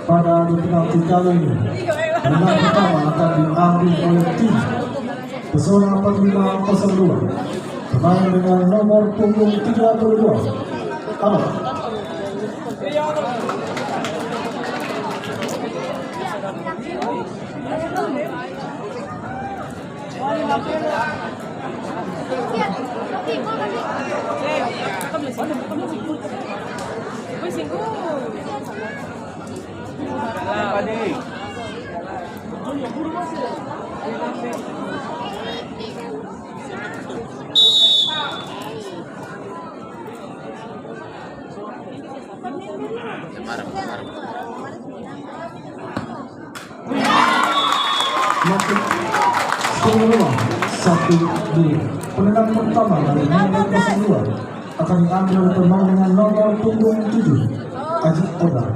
Pada di penalti kali ini, menang pertama akan diambil oleh tim Pesona 4502 bermain dengan nomor punggung 32 Ahmad. Masuk skor 1-2. Penendang pertama dari nomor 02 akan diambil oleh pemain dengan nomor punggung 7 Aji Oda.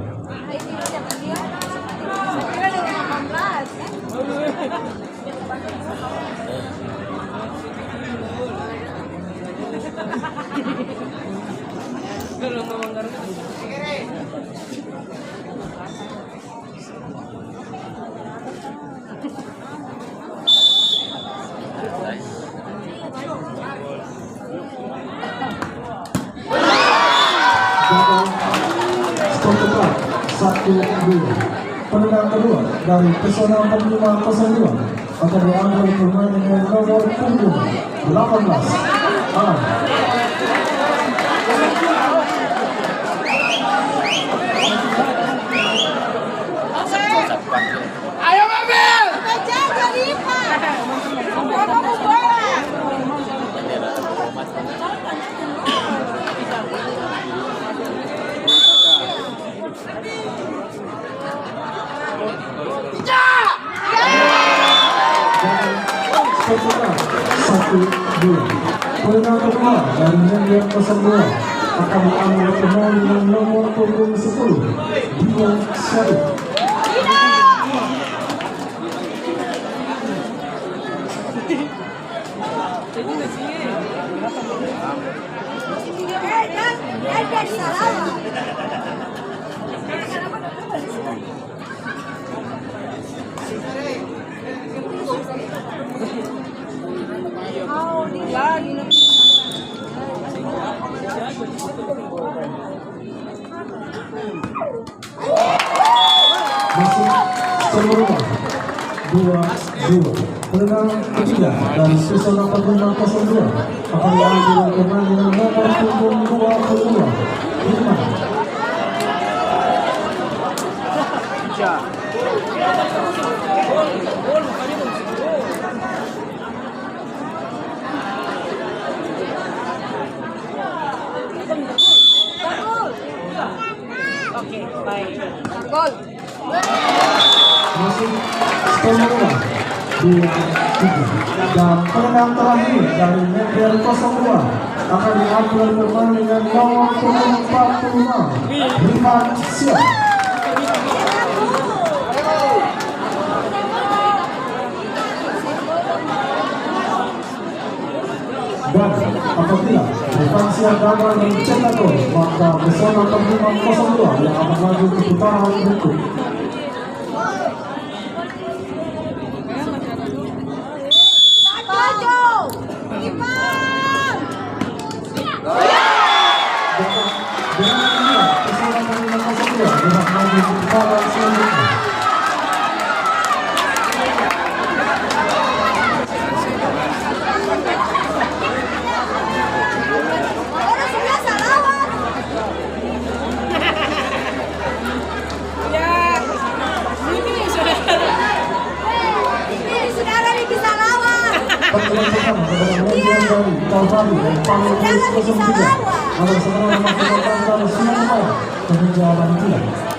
Skor tetap 1-2. Penendang kedua dari Pesona 4502 akan diambil pemain dengan nomor punggung 18 Alam. Ayo ambil. Jangan lupa. Kamu bola. Satu dua. Penendang kedua dari nomor 02 akan diambil pemain dengan nomor punggung 10 Dio Syarif. Masuk skor 2-2. Penendang ketiga dari Pesona 4502 akan diambil pemain dengan nomor punggung 22 Hikman. Oke, baik. Gol. Masih skor 2-3. Dan penendang terakhir dari Media 02 akan diambil pemain dengan nomor punggung 46 Rifan Siap. Dan apabila Rifan Siap gagal mencetak gol, maka Pesona 4502 yang akan maju ke putaran berikut. Kalvari dan Pamel Plus 03 agar segera memastikan kemenangan Persija tidak.